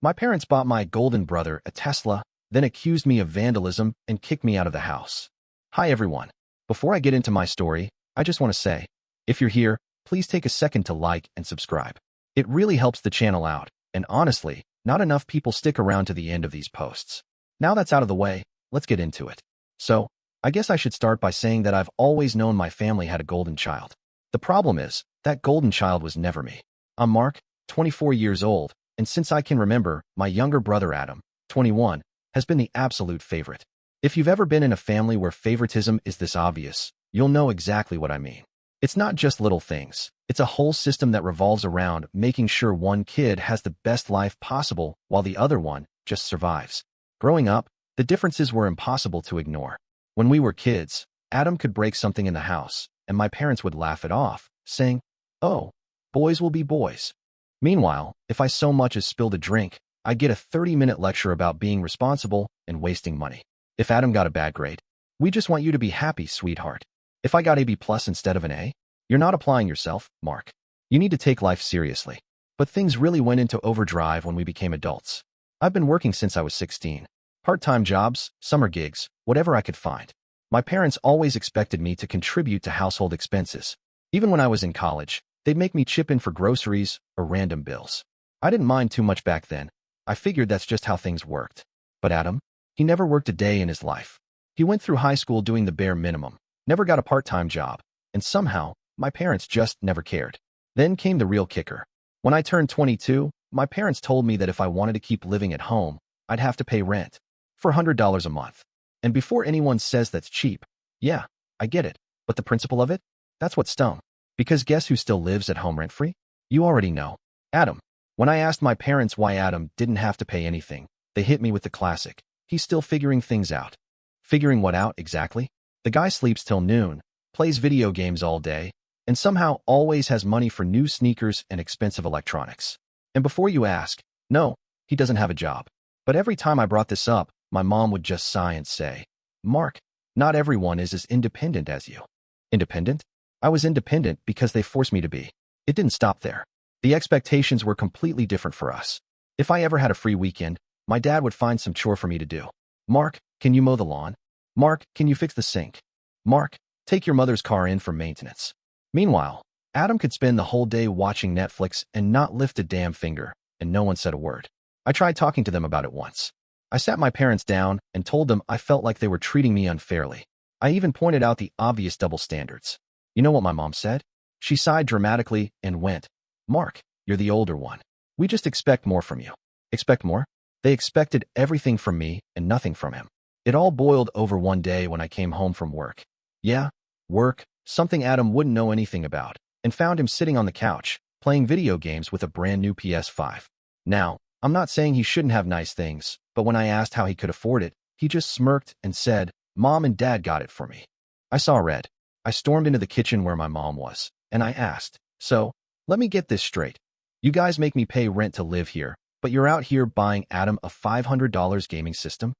My parents bought my golden brother a Tesla, then accused me of vandalism and kicked me out of the house. Hi everyone. Before I get into my story, I just want to say, if you're here, please take a second to like and subscribe. It really helps the channel out, and honestly, not enough people stick around to the end of these posts. Now that's out of the way, let's get into it. So, I guess I should start by saying that I've always known my family had a golden child. The problem is, that golden child was never me. I'm Mark, 24 years old, and since I can remember, my younger brother Adam, 21, has been the absolute favorite. If you've ever been in a family where favoritism is this obvious, you'll know exactly what I mean. It's not just little things. It's a whole system that revolves around making sure one kid has the best life possible while the other one just survives. Growing up, the differences were impossible to ignore. When we were kids, Adam could break something in the house, and my parents would laugh it off, saying, "Oh, boys will be boys." Meanwhile, if I so much as spilled a drink, I'd get a 30-minute lecture about being responsible and wasting money. If Adam got a bad grade, "We just want you to be happy, sweetheart." If I got a B+ instead of an A, "You're not applying yourself, Mark. You need to take life seriously." But things really went into overdrive when we became adults. I've been working since I was 16. Part-time jobs, summer gigs, whatever I could find. My parents always expected me to contribute to household expenses. Even when I was in college, they'd make me chip in for groceries or random bills. I didn't mind too much back then. I figured that's just how things worked. But Adam, he never worked a day in his life. He went through high school doing the bare minimum, never got a part-time job, and somehow, my parents just never cared. Then came the real kicker. When I turned 22, my parents told me that if I wanted to keep living at home, I'd have to pay rent for $100 a month. And before anyone says that's cheap, yeah, I get it, but the principle of it? That's what stung. Because guess who still lives at home rent-free? You already know. Adam. When I asked my parents why Adam didn't have to pay anything, they hit me with the classic, "He's still figuring things out." Figuring what out exactly? The guy sleeps till noon, plays video games all day, and somehow always has money for new sneakers and expensive electronics. And before you ask, no, he doesn't have a job. But every time I brought this up, my mom would just sigh and say, "Mark, not everyone is as independent as you." Independent? I was independent because they forced me to be. It didn't stop there. The expectations were completely different for us. If I ever had a free weekend, my dad would find some chore for me to do. "Mark, can you mow the lawn? Mark, can you fix the sink? Mark, take your mother's car in for maintenance." Meanwhile, Adam could spend the whole day watching Netflix and not lift a damn finger, and no one said a word. I tried talking to them about it once. I sat my parents down and told them I felt like they were treating me unfairly. I even pointed out the obvious double standards. You know what my mom said? She sighed dramatically and went, "Mark, you're the older one. We just expect more from you." Expect more? They expected everything from me and nothing from him. It all boiled over one day when I came home from work. Yeah, work, something Adam wouldn't know anything about, and found him sitting on the couch, playing video games with a brand new PS5. Now, I'm not saying he shouldn't have nice things, but when I asked how he could afford it, he just smirked and said, "Mom and Dad got it for me." I saw red. I stormed into the kitchen where my mom was, and I asked, "So, let me get this straight. You guys make me pay rent to live here, but you're out here buying Adam a $500 gaming system?"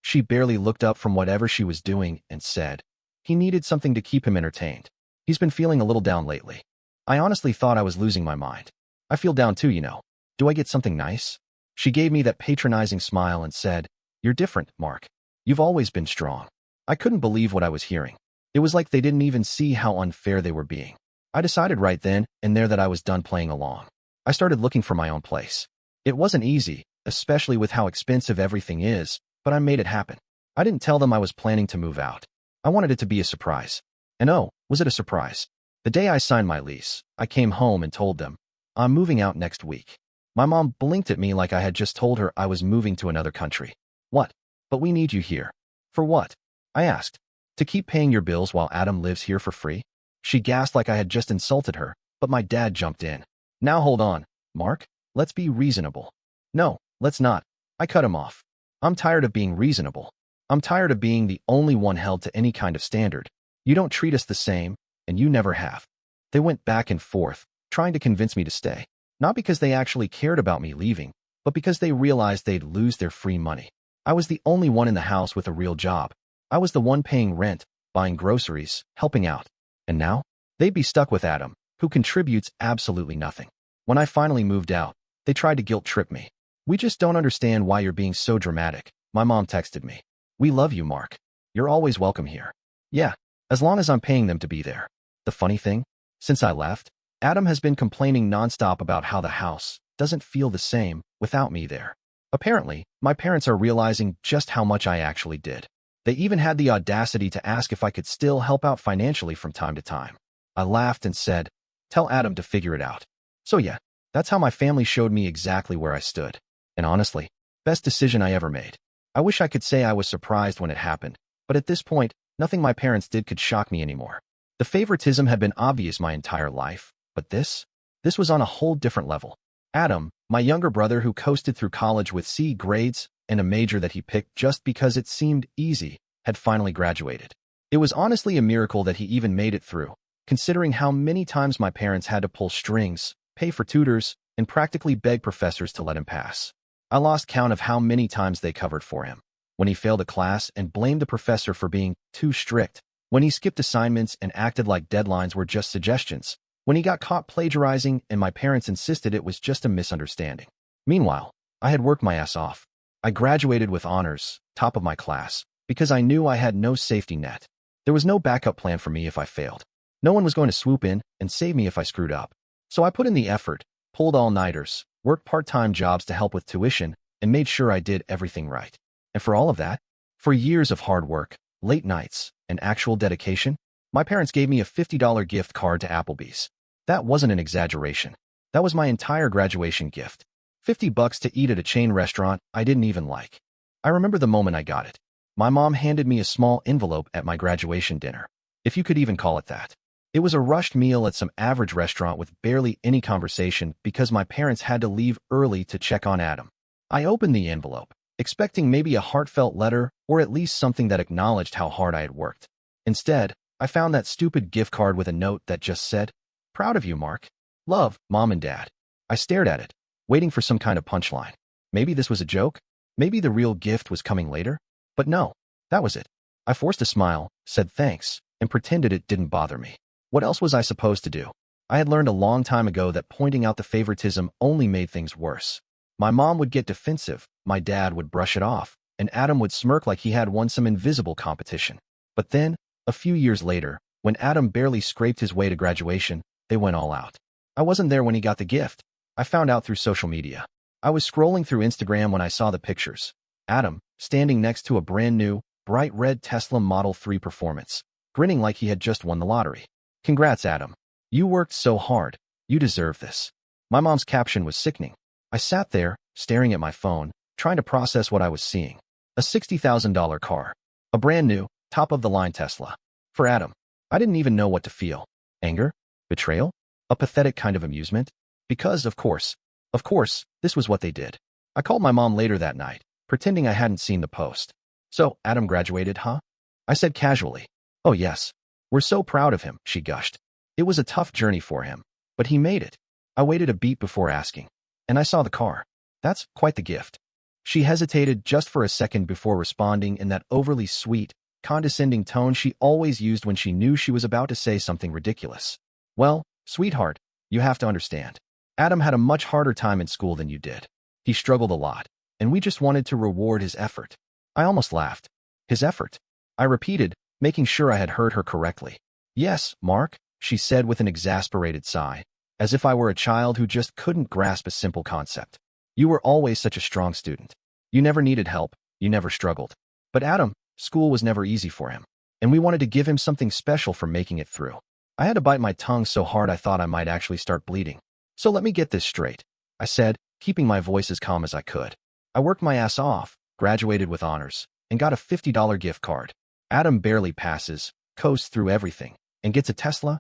She barely looked up from whatever she was doing and said, "He needed something to keep him entertained. He's been feeling a little down lately." I honestly thought I was losing my mind. I feel down too, you know. Do I get something nice? She gave me that patronizing smile and said, "You're different, Mark. You've always been strong." I couldn't believe what I was hearing. It was like they didn't even see how unfair they were being. I decided right then and there that I was done playing along. I started looking for my own place. It wasn't easy, especially with how expensive everything is, but I made it happen. I didn't tell them I was planning to move out. I wanted it to be a surprise. And oh, was it a surprise? The day I signed my lease, I came home and told them, "I'm moving out next week." My mom blinked at me like I had just told her I was moving to another country. "What? But we need you here." "For what?" I asked. "To keep paying your bills while Adam lives here for free?" She gasped like I had just insulted her, but my dad jumped in. "Now hold on, Mark. Let's be reasonable." "No, let's not." I cut him off. "I'm tired of being reasonable. I'm tired of being the only one held to any kind of standard. You don't treat us the same, and you never have." They went back and forth, trying to convince me to stay. Not because they actually cared about me leaving, but because they realized they'd lose their free money. I was the only one in the house with a real job. I was the one paying rent, buying groceries, helping out. And now, they'd be stuck with Adam, who contributes absolutely nothing. When I finally moved out, they tried to guilt trip me. "We just don't understand why you're being so dramatic," my mom texted me. "We love you, Mark. You're always welcome here." Yeah, as long as I'm paying them to be there. The funny thing? Since I left, Adam has been complaining nonstop about how the house doesn't feel the same without me there. Apparently, my parents are realizing just how much I actually did. They even had the audacity to ask if I could still help out financially from time to time. I laughed and said, "Tell Adam to figure it out." So yeah, that's how my family showed me exactly where I stood. And honestly, best decision I ever made. I wish I could say I was surprised when it happened, but at this point, nothing my parents did could shock me anymore. The favoritism had been obvious my entire life, but this was on a whole different level. Adam, my younger brother who coasted through college with C grades and a major that he picked just because it seemed easy, had finally graduated. It was honestly a miracle that he even made it through, considering how many times my parents had to pull strings, pay for tutors, and practically beg professors to let him pass. I lost count of how many times they covered for him. When he failed a class and blamed the professor for being too strict. When he skipped assignments and acted like deadlines were just suggestions. When he got caught plagiarizing and my parents insisted it was just a misunderstanding. Meanwhile, I had worked my ass off. I graduated with honors, top of my class, because I knew I had no safety net. There was no backup plan for me if I failed. No one was going to swoop in and save me if I screwed up. So I put in the effort, pulled all-nighters, worked part-time jobs to help with tuition, and made sure I did everything right. And for all of that, for years of hard work, late nights, and actual dedication, my parents gave me a $50 gift card to Applebee's. That wasn't an exaggeration. That was my entire graduation gift. $50 to eat at a chain restaurant I didn't even like. I remember the moment I got it. My mom handed me a small envelope at my graduation dinner, if you could even call it that. It was a rushed meal at some average restaurant with barely any conversation because my parents had to leave early to check on Adam. I opened the envelope, expecting maybe a heartfelt letter or at least something that acknowledged how hard I had worked. Instead, I found that stupid gift card with a note that just said, "Proud of you, Mark. Love, Mom and Dad." I stared at it, waiting for some kind of punchline. Maybe this was a joke? Maybe the real gift was coming later? But no, that was it. I forced a smile, said thanks, and pretended it didn't bother me. What else was I supposed to do? I had learned a long time ago that pointing out the favoritism only made things worse. My mom would get defensive, my dad would brush it off, and Adam would smirk like he had won some invisible competition. But then, a few years later, when Adam barely scraped his way to graduation, they went all out. I wasn't there when he got the gift. I found out through social media. I was scrolling through Instagram when I saw the pictures. Adam, standing next to a brand new, bright red Tesla Model 3 Performance, grinning like he had just won the lottery. "Congrats, Adam. You worked so hard. You deserve this." My mom's caption was sickening. I sat there, staring at my phone, trying to process what I was seeing. A $60,000 car. A brand new, top-of-the-line Tesla. For Adam. I didn't even know what to feel. Anger? Betrayal? A pathetic kind of amusement? Because, of course, this was what they did. I called my mom later that night, pretending I hadn't seen the post. "So, Adam graduated, huh?" I said casually. "Oh yes. We're so proud of him," she gushed. "It was a tough journey for him, but he made it." I waited a beat before asking. "And I saw the car. That's quite the gift." She hesitated just for a second before responding in that overly sweet, condescending tone she always used when she knew she was about to say something ridiculous. "Well, sweetheart, you have to understand. Adam had a much harder time in school than you did. He struggled a lot, and we just wanted to reward his effort." I almost laughed. "His effort?" I repeated, making sure I had heard her correctly. "Yes, Mark," she said with an exasperated sigh, as if I were a child who just couldn't grasp a simple concept. "You were always such a strong student. You never needed help, you never struggled. But Adam, school was never easy for him, and we wanted to give him something special for making it through." I had to bite my tongue so hard I thought I might actually start bleeding. "So let me get this straight," I said, keeping my voice as calm as I could. "I worked my ass off, graduated with honors, and got a $50 gift card. Adam barely passes, coasts through everything, and gets a Tesla?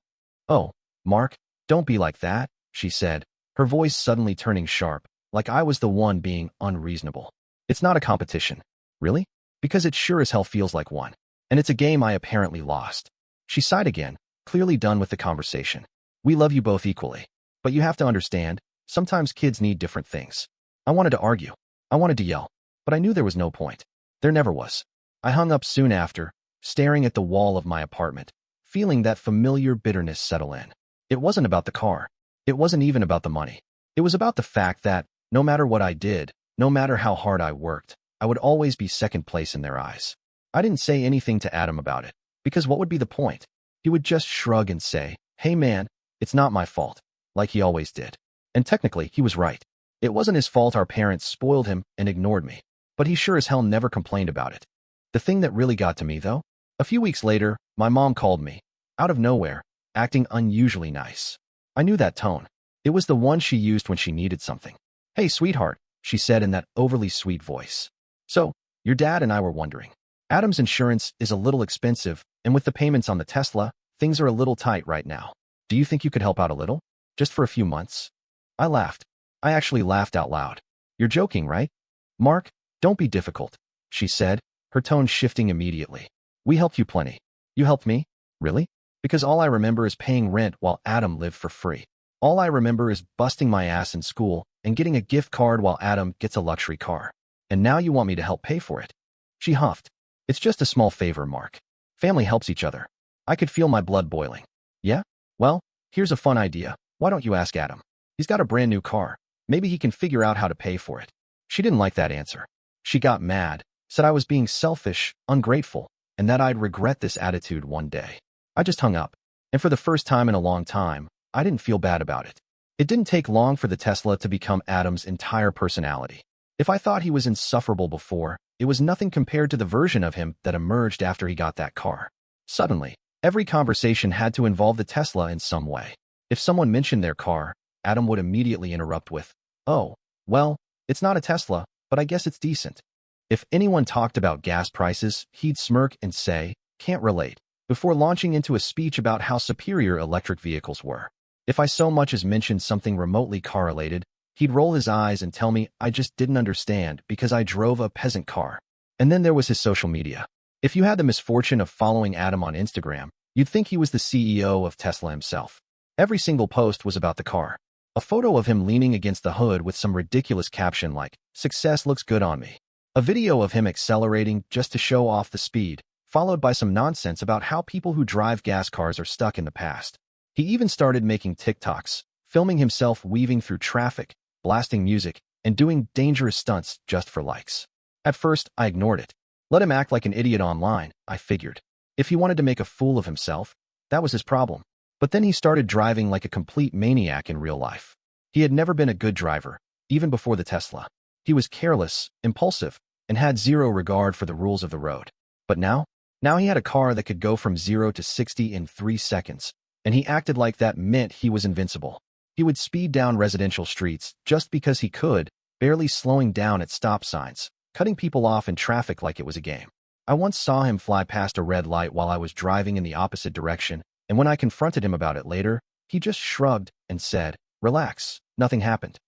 Oh, Mark, don't be like that," she said, her voice suddenly turning sharp, like I was the one being unreasonable. "It's not a competition." "Really?" "Because it sure as hell feels like one. And it's a game I apparently lost." She sighed again, clearly done with the conversation. "We love you both equally. But you have to understand, sometimes kids need different things." I wanted to argue. I wanted to yell. But I knew there was no point. There never was. I hung up soon after, staring at the wall of my apartment, feeling that familiar bitterness settle in. It wasn't about the car. It wasn't even about the money. It was about the fact that, no matter what I did, No matter how hard I worked, I would always be second place in their eyes. I didn't say anything to Adam about it, because what would be the point? He would just shrug and say, "Hey man, it's not my fault," like he always did. And technically, he was right. It wasn't his fault our parents spoiled him and ignored me, but he sure as hell never complained about it. The thing that really got to me, though? A few weeks later, my mom called me, out of nowhere, acting unusually nice. I knew that tone. It was the one she used when she needed something. "Hey, sweetheart," she said in that overly sweet voice. "So, your dad and I were wondering. Adam's insurance is a little expensive, and with the payments on the Tesla, things are a little tight right now. Do you think you could help out a little? Just for a few months?" I laughed. I actually laughed out loud. "You're joking, right?" "Mark, don't be difficult," she said, her tone shifting immediately. "We helped you plenty. You helped me? Really? Because all I remember is paying rent while Adam lived for free. All I remember is busting my ass in school and getting a gift card while Adam gets a luxury car. And now you want me to help pay for it?" She huffed. "It's just a small favor, Mark. Family helps each other." I could feel my blood boiling. "Yeah? Well, here's a fun idea. Why don't you ask Adam? He's got a brand new car. Maybe he can figure out how to pay for it." She didn't like that answer. She got mad, said I was being selfish, ungrateful, and that I'd regret this attitude one day. I just hung up. And for the first time in a long time, I didn't feel bad about it. It didn't take long for the Tesla to become Adam's entire personality. If I thought he was insufferable before, it was nothing compared to the version of him that emerged after he got that car. Suddenly, every conversation had to involve the Tesla in some way. If someone mentioned their car, Adam would immediately interrupt with, "Oh, well, it's not a Tesla, but I guess it's decent." If anyone talked about gas prices, he'd smirk and say, "Can't relate," before launching into a speech about how superior electric vehicles were. If I so much as mentioned something remotely car-related, he'd roll his eyes and tell me I just didn't understand because I drove a peasant car. And then there was his social media. If you had the misfortune of following Adam on Instagram, you'd think he was the CEO of Tesla himself. Every single post was about the car. A photo of him leaning against the hood with some ridiculous caption like, "Success looks good on me." A video of him accelerating just to show off the speed, followed by some nonsense about how people who drive gas cars are stuck in the past. He even started making TikToks, filming himself weaving through traffic, blasting music, and doing dangerous stunts just for likes. At first, I ignored it. Let him act like an idiot online, I figured. If he wanted to make a fool of himself, that was his problem. But then he started driving like a complete maniac in real life. He had never been a good driver, even before the Tesla. He was careless, impulsive, and had zero regard for the rules of the road. But now he had a car that could go from 0 to 60 in 3 seconds, and he acted like that meant he was invincible. He would speed down residential streets just because he could, barely slowing down at stop signs, cutting people off in traffic like it was a game. I once saw him fly past a red light while I was driving in the opposite direction, and when I confronted him about it later, he just shrugged and said, "Relax, nothing happened."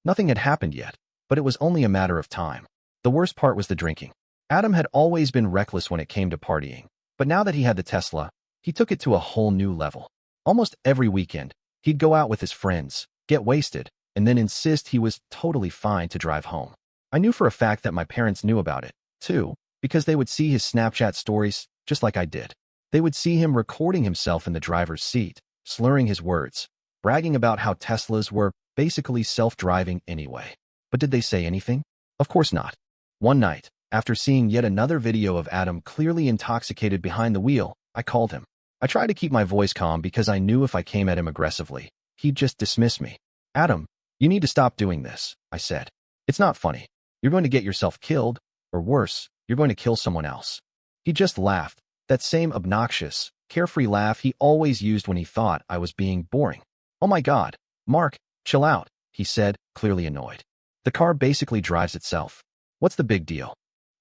Nothing had happened yet, but it was only a matter of time. The worst part was the drinking. Adam had always been reckless when it came to partying, but now that he had the Tesla, he took it to a whole new level. Almost every weekend, he'd go out with his friends, get wasted, and then insist he was totally fine to drive home. I knew for a fact that my parents knew about it, too, because they would see his Snapchat stories just like I did. They would see him recording himself in the driver's seat, slurring his words, bragging about how Teslas were basically self-driving anyway. But did they say anything? Of course not. One night, after seeing yet another video of Adam clearly intoxicated behind the wheel, I called him. I tried to keep my voice calm because I knew if I came at him aggressively, he'd just dismiss me. "Adam, you need to stop doing this," I said. "It's not funny. You're going to get yourself killed, or worse, you're going to kill someone else." He just laughed, that same obnoxious, carefree laugh he always used when he thought I was being boring. "Oh my God, Mark, chill out," he said, clearly annoyed. "The car basically drives itself. What's the big deal?"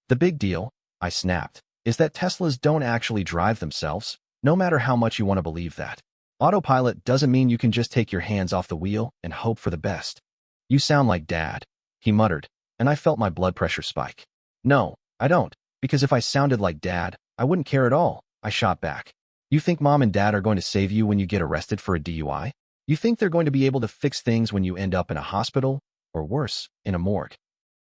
"The big deal," I snapped, "is that Teslas don't actually drive themselves, no matter how much you want to believe that. Autopilot doesn't mean you can just take your hands off the wheel and hope for the best." "You sound like Dad," he muttered, and I felt my blood pressure spike. "No, I don't, because if I sounded like Dad, I wouldn't care at all," I shot back. "You think Mom and Dad are going to save you when you get arrested for a DUI? You think they're going to be able to fix things when you end up in a hospital, or worse, in a morgue?"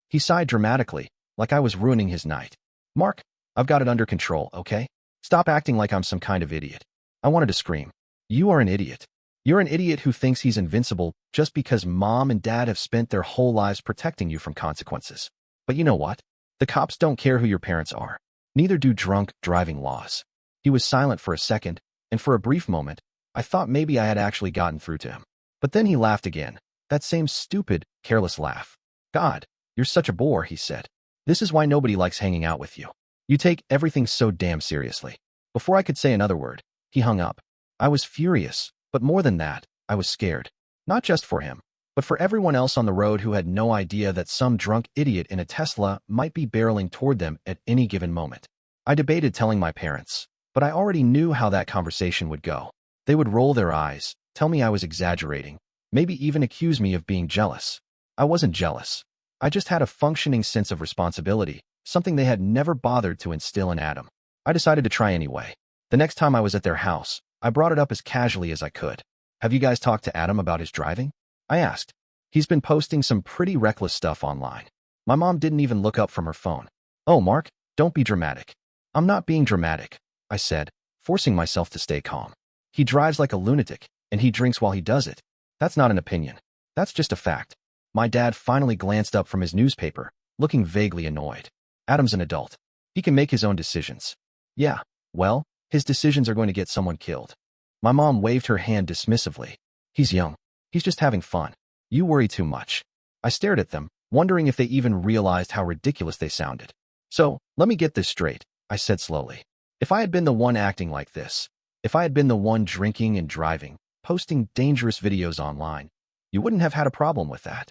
He sighed dramatically, like I was ruining his night. "Mark, I've got it under control, okay? Stop acting like I'm some kind of idiot." I wanted to scream, "You are an idiot. You're an idiot who thinks he's invincible just because mom and dad have spent their whole lives protecting you from consequences. But you know what? The cops don't care who your parents are. Neither do drunk driving laws. He was silent for a second, and for a brief moment, I thought maybe I had actually gotten through to him. But then he laughed again, that same stupid, careless laugh. God, you're such a bore, he said. This is why nobody likes hanging out with you. You take everything so damn seriously. Before I could say another word, he hung up. I was furious, but more than that, I was scared. Not just for him, but for everyone else on the road who had no idea that some drunk idiot in a Tesla might be barreling toward them at any given moment. I debated telling my parents, but I already knew how that conversation would go. They would roll their eyes, tell me I was exaggerating, maybe even accuse me of being jealous. I wasn't jealous. I just had a functioning sense of responsibility, something they had never bothered to instill in Adam. I decided to try anyway. The next time I was at their house, I brought it up as casually as I could. Have you guys talked to Adam about his driving? I asked. He's been posting some pretty reckless stuff online. My mom didn't even look up from her phone. Oh, Mark, don't be dramatic. I'm not being dramatic, I said, forcing myself to stay calm. He drives like a lunatic, and he drinks while he does it. That's not an opinion. That's just a fact. My dad finally glanced up from his newspaper, looking vaguely annoyed. Adam's an adult. He can make his own decisions. Yeah, well, his decisions are going to get someone killed. My mom waved her hand dismissively. He's young. He's just having fun. You worry too much. I stared at them, wondering if they even realized how ridiculous they sounded. So, let me get this straight, I said slowly. If I had been the one acting like this, if I had been the one drinking and driving, posting dangerous videos online, you wouldn't have had a problem with that.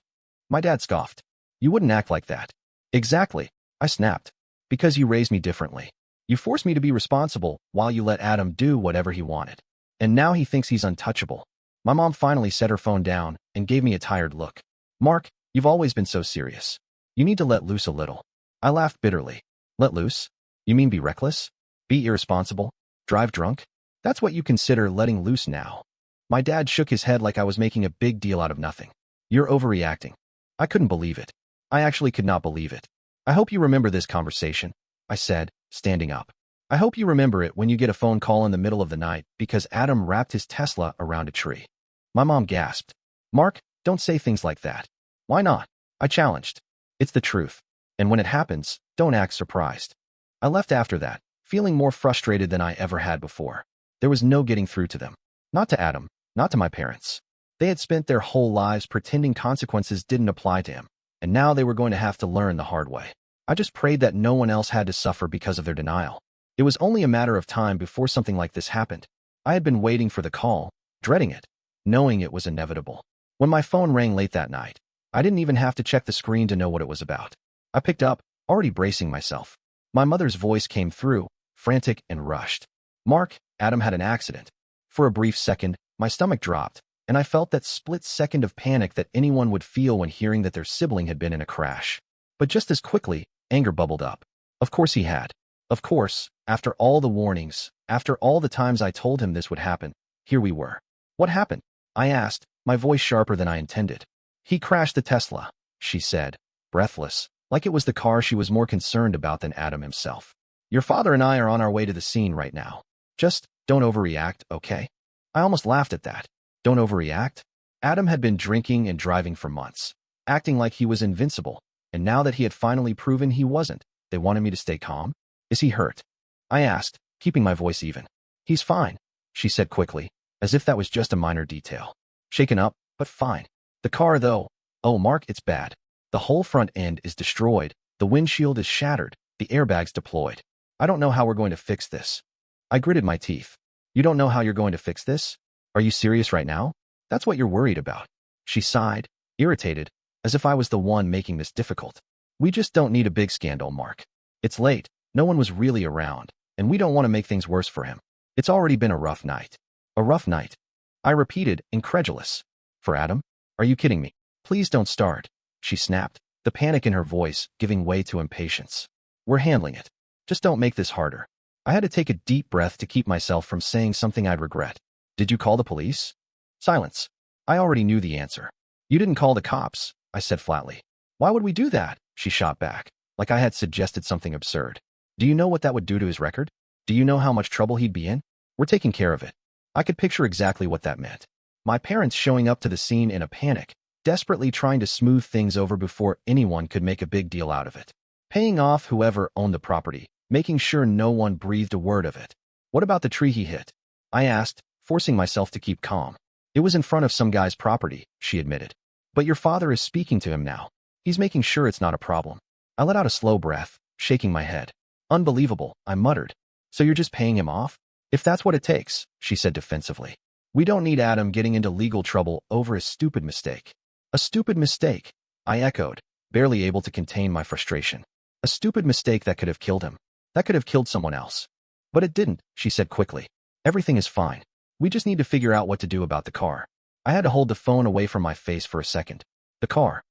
My dad scoffed. You wouldn't act like that. Exactly, I snapped. Because you raised me differently. You forced me to be responsible while you let Adam do whatever he wanted. And now he thinks he's untouchable. My mom finally set her phone down and gave me a tired look. Mark, you've always been so serious. You need to let loose a little. I laughed bitterly. Let loose? You mean be reckless? Be irresponsible? Drive drunk? That's what you consider letting loose now. My dad shook his head like I was making a big deal out of nothing. You're overreacting. I couldn't believe it. I actually could not believe it. I hope you remember this conversation, I said, standing up. I hope you remember it when you get a phone call in the middle of the night because Adam wrapped his Tesla around a tree. My mom gasped. Mark, don't say things like that. Why not? I challenged. It's the truth. And when it happens, don't act surprised. I left after that, feeling more frustrated than I ever had before. There was no getting through to them. Not to Adam, not to my parents. They had spent their whole lives pretending consequences didn't apply to him, and now they were going to have to learn the hard way. I just prayed that no one else had to suffer because of their denial. It was only a matter of time before something like this happened. I had been waiting for the call, dreading it, knowing it was inevitable. When my phone rang late that night, I didn't even have to check the screen to know what it was about. I picked up, already bracing myself. My mother's voice came through, frantic and rushed. Mark, Adam had an accident. For a brief second, my stomach dropped, and I felt that split second of panic that anyone would feel when hearing that their sibling had been in a crash. But just as quickly, anger bubbled up. Of course he had. Of course, after all the warnings, after all the times I told him this would happen, here we were. What happened? I asked, my voice sharper than I intended. He crashed the Tesla, she said, breathless, like it was the car she was more concerned about than Adam himself. Your father and I are on our way to the scene right now. Just don't overreact, okay? I almost laughed at that. Don't overreact? Adam had been drinking and driving for months, acting like he was invincible, and now that he had finally proven he wasn't, they wanted me to stay calm? Is he hurt? I asked, keeping my voice even. He's fine, she said quickly, as if that was just a minor detail. Shaken up, but fine. The car, though, oh, Mark, it's bad. The whole front end is destroyed, the windshield is shattered, the airbags deployed. I don't know how we're going to fix this. I gritted my teeth. You don't know how you're going to fix this? Are you serious right now? That's what you're worried about. She sighed, irritated, as if I was the one making this difficult. We just don't need a big scandal, Mark. It's late, no one was really around, and we don't want to make things worse for him. It's already been a rough night. A rough night. I repeated, incredulous. For Adam? Are you kidding me? Please don't start, she snapped, the panic in her voice giving way to impatience. We're handling it. Just don't make this harder. I had to take a deep breath to keep myself from saying something I'd regret. Did you call the police? Silence. I already knew the answer. You didn't call the cops, I said flatly. Why would we do that? She shot back, like I had suggested something absurd. Do you know what that would do to his record? Do you know how much trouble he'd be in? We're taking care of it. I could picture exactly what that meant. My parents showing up to the scene in a panic, desperately trying to smooth things over before anyone could make a big deal out of it. Paying off whoever owned the property, making sure no one breathed a word of it. What about the tree he hit? I asked, forcing myself to keep calm. It was in front of some guy's property, she admitted. But your father is speaking to him now. He's making sure it's not a problem. I let out a slow breath, shaking my head. Unbelievable, I muttered. So you're just paying him off? If that's what it takes, she said defensively. We don't need Adam getting into legal trouble over a stupid mistake. A stupid mistake, I echoed, barely able to contain my frustration. A stupid mistake that could have killed him. That could have killed someone else. But it didn't, she said quickly. Everything is fine. We just need to figure out what to do about the car. I had to hold the phone away from my face for a second. The car.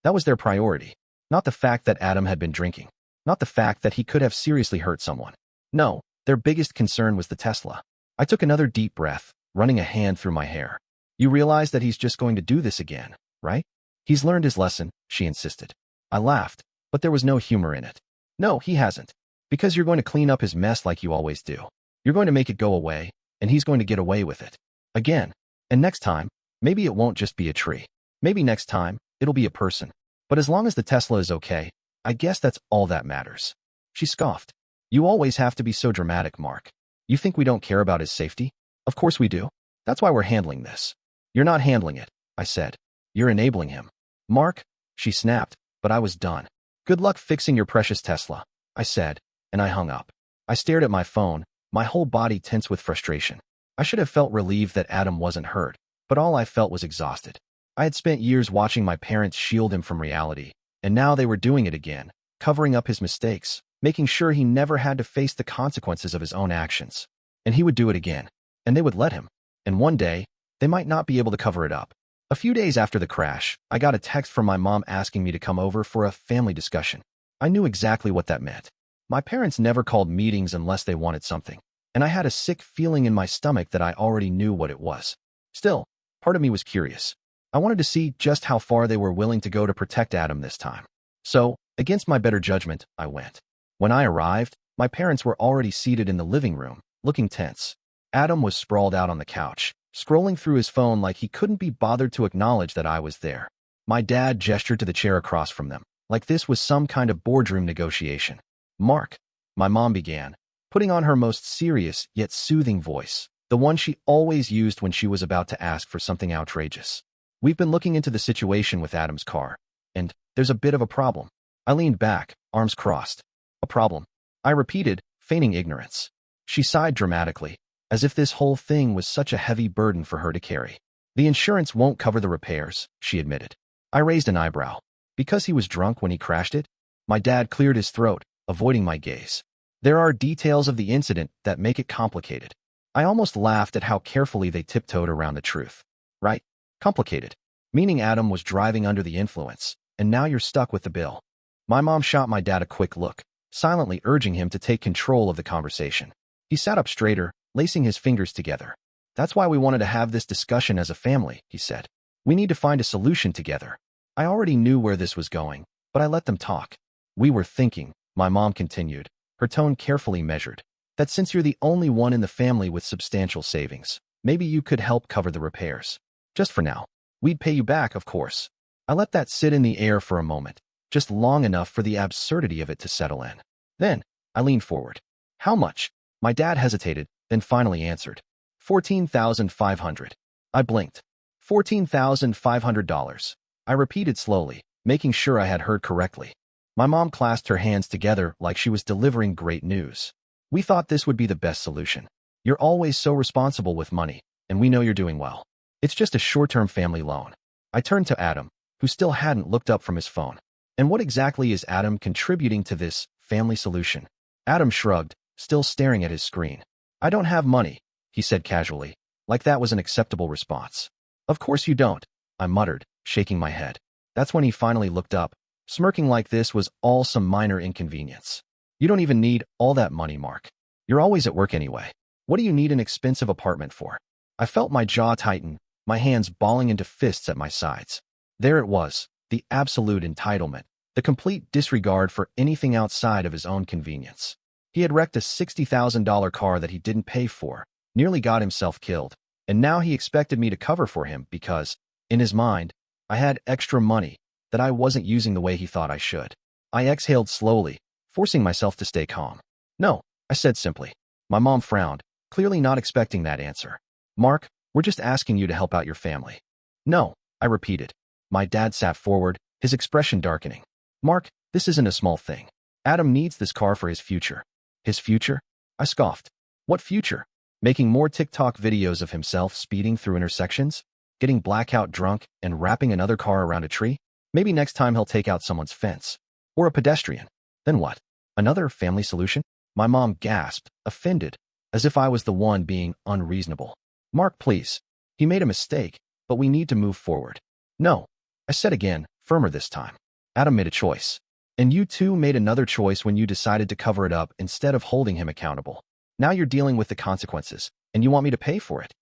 That was their priority. Not the fact that Adam had been drinking. Not the fact that he could have seriously hurt someone. No, their biggest concern was the Tesla. I took another deep breath, running a hand through my hair. You realize that he's just going to do this again, right? He's learned his lesson, she insisted. I laughed, but there was no humor in it. No, he hasn't. Because you're going to clean up his mess like you always do. You're going to make it go away, and he's going to get away with it. Again. And next time, maybe it won't just be a tree. Maybe next time, it'll be a person. But as long as the Tesla is okay, I guess that's all that matters. She scoffed. You always have to be so dramatic, Mark. You think we don't care about his safety? Of course we do. That's why we're handling this. You're not handling it, I said. You're enabling him. Mark, she snapped, but I was done. Good luck fixing your precious Tesla, I said, and I hung up. I stared at my phone, my whole body tense with frustration. I should have felt relieved that Adam wasn't hurt, but all I felt was exhausted. I had spent years watching my parents shield him from reality, and now they were doing it again, covering up his mistakes, making sure he never had to face the consequences of his own actions. And he would do it again, and they would let him. And one day, they might not be able to cover it up. A few days after the crash, I got a text from my mom asking me to come over for a family discussion. I knew exactly what that meant. My parents never called meetings unless they wanted something, and I had a sick feeling in my stomach that I already knew what it was. Still, part of me was curious. I wanted to see just how far they were willing to go to protect Adam this time. So, against my better judgment, I went. When I arrived, my parents were already seated in the living room, looking tense. Adam was sprawled out on the couch, scrolling through his phone like he couldn't be bothered to acknowledge that I was there. My dad gestured to the chair across from them, like this was some kind of boardroom negotiation. Mark, my mom began, putting on her most serious yet soothing voice, the one she always used when she was about to ask for something outrageous. We've been looking into the situation with Adam's car, and there's a bit of a problem. I leaned back, arms crossed. A problem, I repeated, feigning ignorance. She sighed dramatically, as if this whole thing was such a heavy burden for her to carry. The insurance won't cover the repairs, she admitted. I raised an eyebrow. Because he was drunk when he crashed it? My dad cleared his throat, avoiding my gaze. There are details of the incident that make it complicated. I almost laughed at how carefully they tiptoed around the truth. Right? Complicated. Meaning Adam was driving under the influence, and now you're stuck with the bill. My mom shot my dad a quick look, silently urging him to take control of the conversation. He sat up straighter, lacing his fingers together. That's why we wanted to have this discussion as a family, he said. We need to find a solution together. I already knew where this was going, but I let them talk. We were thinking, my mom continued, her tone carefully measured, that since you're the only one in the family with substantial savings, maybe you could help cover the repairs. Just for now. We'd pay you back, of course. I let that sit in the air for a moment, just long enough for the absurdity of it to settle in. Then, I leaned forward. How much? My dad hesitated, then finally answered. $14,500. I blinked. $14,500. I repeated slowly, making sure I had heard correctly. My mom clasped her hands together like she was delivering great news. We thought this would be the best solution. You're always so responsible with money, and we know you're doing well. It's just a short-term family loan. I turned to Adam, who still hadn't looked up from his phone. And what exactly is Adam contributing to this family solution? Adam shrugged, still staring at his screen. I don't have money, he said casually, like that was an acceptable response. Of course you don't, I muttered, shaking my head. That's when he finally looked up, smirking like this was all some minor inconvenience. You don't even need all that money, Mark. You're always at work anyway. What do you need an expensive apartment for? I felt my jaw tighten, my hands balling into fists at my sides. There it was, the absolute entitlement, the complete disregard for anything outside of his own convenience. He had wrecked a $60,000 car that he didn't pay for, nearly got himself killed, And now he expected me to cover for him because, in his mind, I had extra money that I wasn't using the way he thought I should. I exhaled slowly, forcing myself to stay calm. No, I said simply. My mom frowned, clearly not expecting that answer. Mark, we're just asking you to help out your family. No, I repeated. My dad sat forward, his expression darkening. Mark, this isn't a small thing. Adam needs this car for his future. His future? I scoffed. What future? Making more TikTok videos of himself speeding through intersections? Getting blackout drunk and wrapping another car around a tree? Maybe next time he'll take out someone's fence. Or a pedestrian. Then what? Another family solution? My mom gasped, offended, as if I was the one being unreasonable. Mark, please. He made a mistake, but we need to move forward. No, I said again, firmer this time. Adam made a choice. And you too made another choice when you decided to cover it up instead of holding him accountable. Now you're dealing with the consequences, and you want me to pay for it?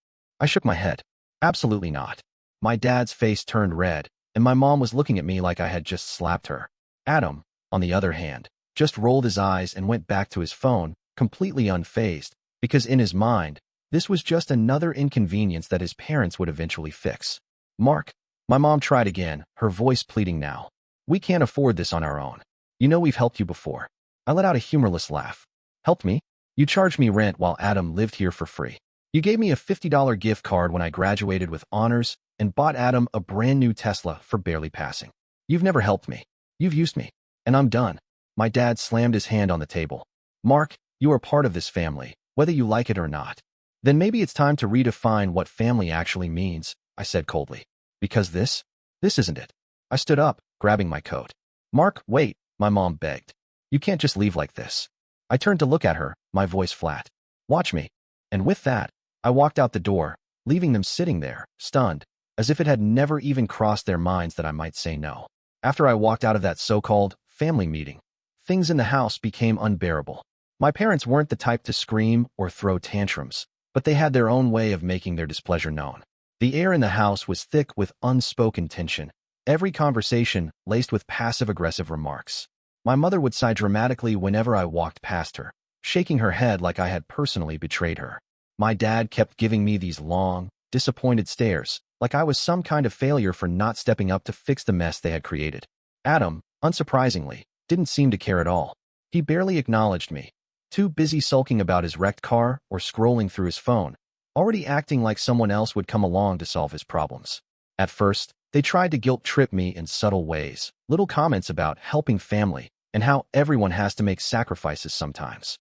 I shook my head. Absolutely not. My dad's face turned red, and my mom was looking at me like I had just slapped her. Adam, on the other hand, just rolled his eyes and went back to his phone, completely unfazed, because in his mind, this was just another inconvenience that his parents would eventually fix. Mark, my mom tried again, her voice pleading now. We can't afford this on our own. You know we've helped you before. I let out a humorless laugh. Helped me? You charged me rent while Adam lived here for free. You gave me a $50 gift card when I graduated with honors and bought Adam a brand new Tesla for barely passing. You've never helped me. You've used me. And I'm done. My dad slammed his hand on the table. Mark, you are part of this family, whether you like it or not. Then maybe it's time to redefine what family actually means, I said coldly. Because this isn't it. I stood up, grabbing my coat. Mark, wait, my mom begged. You can't just leave like this. I turned to look at her, my voice flat. Watch me. And with that, I walked out the door, leaving them sitting there, stunned, as if it had never even crossed their minds that I might say no. After I walked out of that so-called family meeting, things in the house became unbearable. My parents weren't the type to scream or throw tantrums, but they had their own way of making their displeasure known. The air in the house was thick with unspoken tension, every conversation laced with passive-aggressive remarks. My mother would sigh dramatically whenever I walked past her, shaking her head like I had personally betrayed her. My dad kept giving me these long, disappointed stares, like I was some kind of failure for not stepping up to fix the mess they had created. Adam, unsurprisingly, didn't seem to care at all. He barely acknowledged me, too busy sulking about his wrecked car or scrolling through his phone, already acting like someone else would come along to solve his problems. At first, they tried to guilt-trip me in subtle ways, little comments about helping family and how everyone has to make sacrifices sometimes.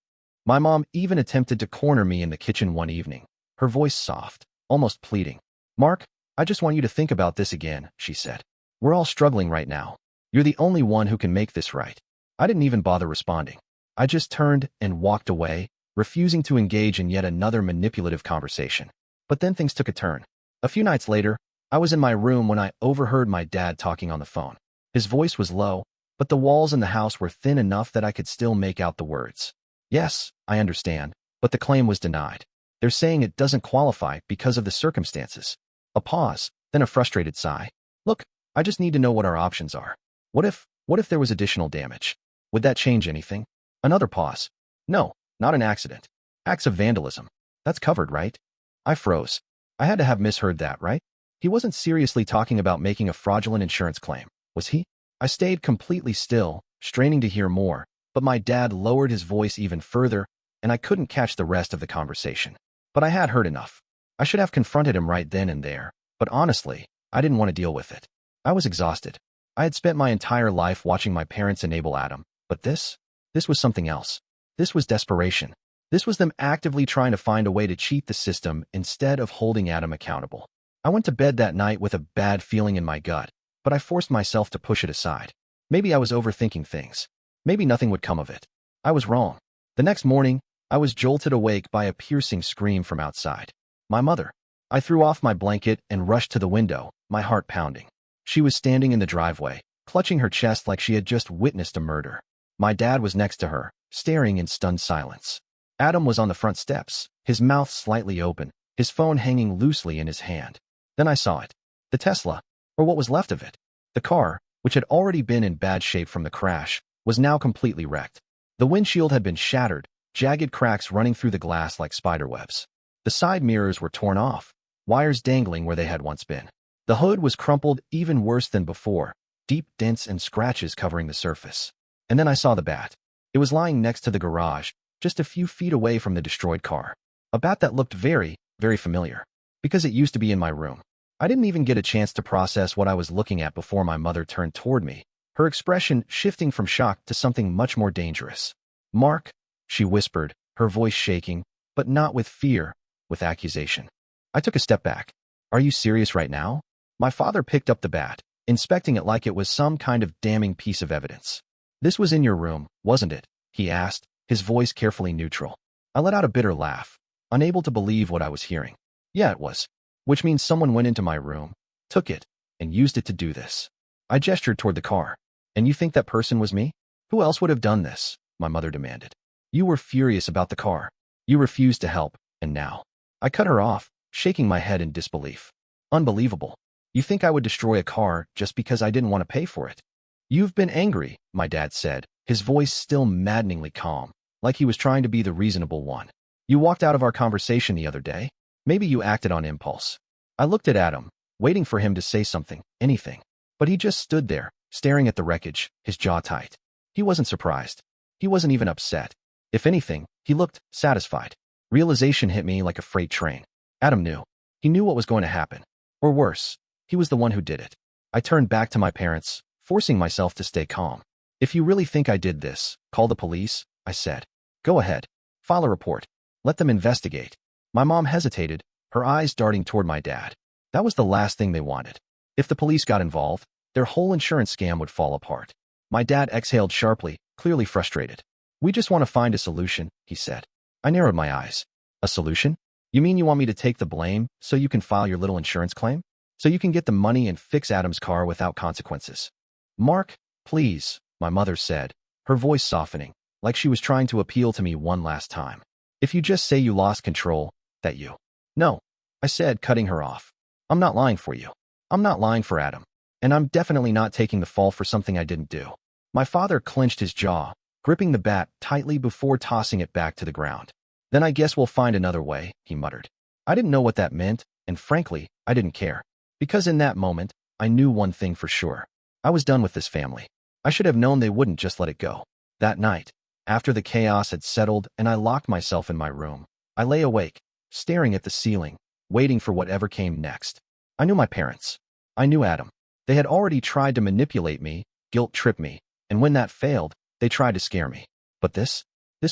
My mom even attempted to corner me in the kitchen one evening, her voice soft, almost pleading. Mark, I just want you to think about this again, she said. We're all struggling right now. You're the only one who can make this right. I didn't even bother responding. I just turned and walked away, refusing to engage in yet another manipulative conversation. But then things took a turn. A few nights later, I was in my room when I overheard my dad talking on the phone. His voice was low, but the walls in the house were thin enough that I could still make out the words. Yes, I understand, but the claim was denied. They're saying it doesn't qualify because of the circumstances. A pause, then a frustrated sigh. Look, I just need to know what our options are. What if there was additional damage? Would that change anything? Another pause. No, not an accident. Acts of vandalism. That's covered, right? I froze. I had to have misheard that, right? He wasn't seriously talking about making a fraudulent insurance claim, was he? I stayed completely still, straining to hear more, but my dad lowered his voice even further, and I couldn't catch the rest of the conversation. But I had heard enough. I should have confronted him right then and there, but honestly, I didn't want to deal with it. I was exhausted. I had spent my entire life watching my parents enable Adam, but this was something else. This was desperation. This was them actively trying to find a way to cheat the system instead of holding Adam accountable. I went to bed that night with a bad feeling in my gut, but I forced myself to push it aside. Maybe I was overthinking things. Maybe nothing would come of it. I was wrong. The next morning, I was jolted awake by a piercing scream from outside. My mother. I threw off my blanket and rushed to the window, my heart pounding. She was standing in the driveway, clutching her chest like she had just witnessed a murder. My dad was next to her, staring in stunned silence. Adam was on the front steps, his mouth slightly open, his phone hanging loosely in his hand. Then I saw it. The Tesla, or what was left of it. The car, which had already been in bad shape from the crash, was now completely wrecked. The windshield had been shattered, jagged cracks running through the glass like spiderwebs. The side mirrors were torn off, wires dangling where they had once been. The hood was crumpled even worse than before, deep dents and scratches covering the surface. And then I saw the bat. It was lying next to the garage, just a few feet away from the destroyed car. A bat that looked very, very familiar. Because it used to be in my room. I didn't even get a chance to process what I was looking at before my mother turned toward me, her expression shifting from shock to something much more dangerous. "Mark," she whispered, her voice shaking, but not with fear, with accusation. I took a step back. "Are you serious right now?" My father picked up the bat, inspecting it like it was some kind of damning piece of evidence. "This was in your room, wasn't it?" he asked, his voice carefully neutral. I let out a bitter laugh, unable to believe what I was hearing. "Yeah, it was. Which means someone went into my room, took it, and used it to do this." I gestured toward the car. "And you think that person was me? Who else would have done this?" my mother demanded. "You were furious about the car. You refused to help, and now." I cut her off, shaking my head in disbelief. "Unbelievable. You think I would destroy a car just because I didn't want to pay for it?" "You've been angry," my dad said, his voice still maddeningly calm, like he was trying to be the reasonable one. "You walked out of our conversation the other day. Maybe you acted on impulse." I looked at Adam, waiting for him to say something, anything. But he just stood there, staring at the wreckage, his jaw tight. He wasn't surprised. He wasn't even upset. If anything, he looked satisfied. Realization hit me like a freight train. Adam knew. He knew what was going to happen. Or worse, he was the one who did it. I turned back to my parents, forcing myself to stay calm. "If you really think I did this, call the police," I said. "Go ahead. File a report. Let them investigate." My mom hesitated, her eyes darting toward my dad. That was the last thing they wanted. If the police got involved, their whole insurance scam would fall apart. My dad exhaled sharply, clearly frustrated. "We just want to find a solution," he said. I narrowed my eyes. "A solution? You mean you want me to take the blame so you can file your little insurance claim? So you can get the money and fix Adam's car without consequences?" "Mark, please," my mother said, her voice softening, like she was trying to appeal to me one last time. "If you just say you lost control, that you—" "No," I said, cutting her off. "I'm not lying for you. I'm not lying for Adam. And I'm definitely not taking the fall for something I didn't do." My father clenched his jaw, gripping the bat tightly before tossing it back to the ground. "Then I guess we'll find another way," he muttered. I didn't know what that meant, and frankly, I didn't care. Because in that moment, I knew one thing for sure. I was done with this family. I should have known they wouldn't just let it go. That night, after the chaos had settled and I locked myself in my room, I lay awake, staring at the ceiling, waiting for whatever came next. I knew my parents. I knew Adam. They had already tried to manipulate me, guilt-trip me, and when that failed, they tried to scare me. But this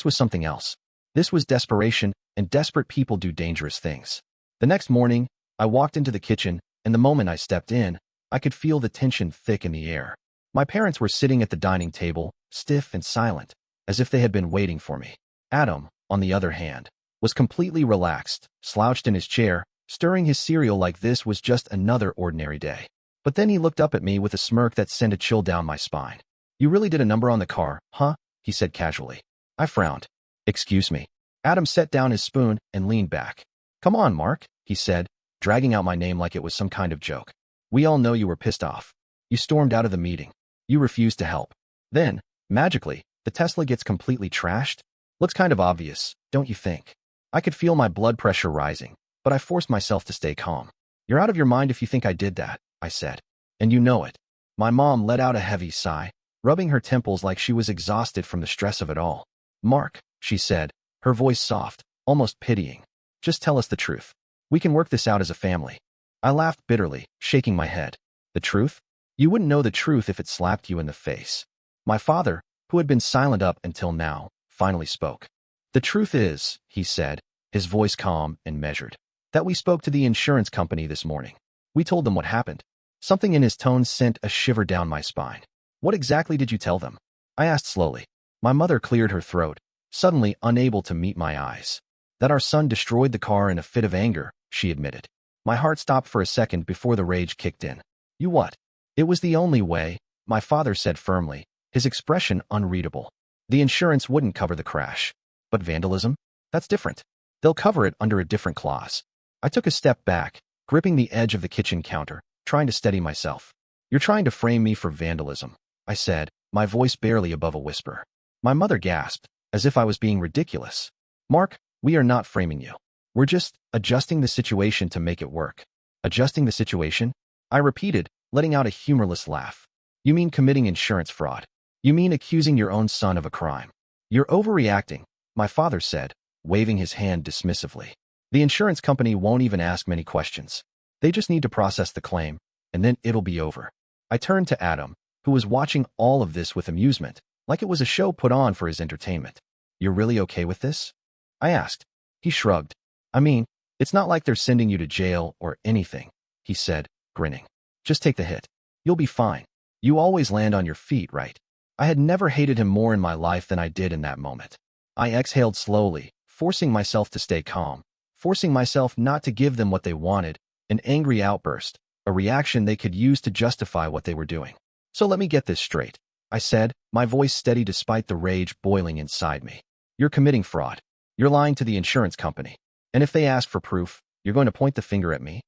was something else. This was desperation, and desperate people do dangerous things. The next morning, I walked into the kitchen, and the moment I stepped in, I could feel the tension thick in the air. My parents were sitting at the dining table, stiff and silent, as if they had been waiting for me. Adam, on the other hand, was completely relaxed, slouched in his chair, stirring his cereal like this was just another ordinary day. But then he looked up at me with a smirk that sent a chill down my spine. "You really did a number on the car, huh?" he said casually. I frowned. "Excuse me." Adam set down his spoon and leaned back. "Come on, Mark," he said, dragging out my name like it was some kind of joke. "We all know you were pissed off. You stormed out of the meeting. You refused to help. Then, magically, the Tesla gets completely trashed? Looks kind of obvious, don't you think?" I could feel my blood pressure rising, but I forced myself to stay calm. "You're out of your mind if you think I did that," I said. "And you know it." My mom let out a heavy sigh, rubbing her temples like she was exhausted from the stress of it all. "Mark," she said, her voice soft, almost pitying. "Just tell us the truth. We can work this out as a family." I laughed bitterly, shaking my head. "The truth? You wouldn't know the truth if it slapped you in the face." My father, who had been silent up until now, finally spoke. "The truth is," he said, his voice calm and measured, "that we spoke to the insurance company this morning. We told them what happened." Something in his tone sent a shiver down my spine. "What exactly did you tell them?" I asked slowly. My mother cleared her throat, suddenly unable to meet my eyes. "That our son destroyed the car in a fit of anger," she admitted. My heart stopped for a second before the rage kicked in. "You what?" "It was the only way," my father said firmly, his expression unreadable. "The insurance wouldn't cover the crash. But vandalism? That's different. They'll cover it under a different clause." I took a step back, gripping the edge of the kitchen counter, trying to steady myself. "You're trying to frame me for vandalism," I said, my voice barely above a whisper. My mother gasped, as if I was being ridiculous. "Mark, we are not framing you. We're just adjusting the situation to make it work. Adjusting the situation? I repeated, letting out a humorless laugh. You mean committing insurance fraud? You mean accusing your own son of a crime? You're overreacting, my father said, waving his hand dismissively. The insurance company won't even ask many questions. They just need to process the claim, and then it'll be over. I turned to Adam, who was watching all of this with amusement, like it was a show put on for his entertainment. You're really okay with this? I asked. He shrugged. I mean, it's not like they're sending you to jail or anything, he said, grinning. Just take the hit. You'll be fine. You always land on your feet, right? I had never hated him more in my life than I did in that moment. I exhaled slowly, forcing myself to stay calm, forcing myself not to give them what they wanted, an angry outburst, a reaction they could use to justify what they were doing. So let me get this straight, I said, my voice steady despite the rage boiling inside me. You're committing fraud. You're lying to the insurance company. And if they ask for proof, you're going to point the finger at me?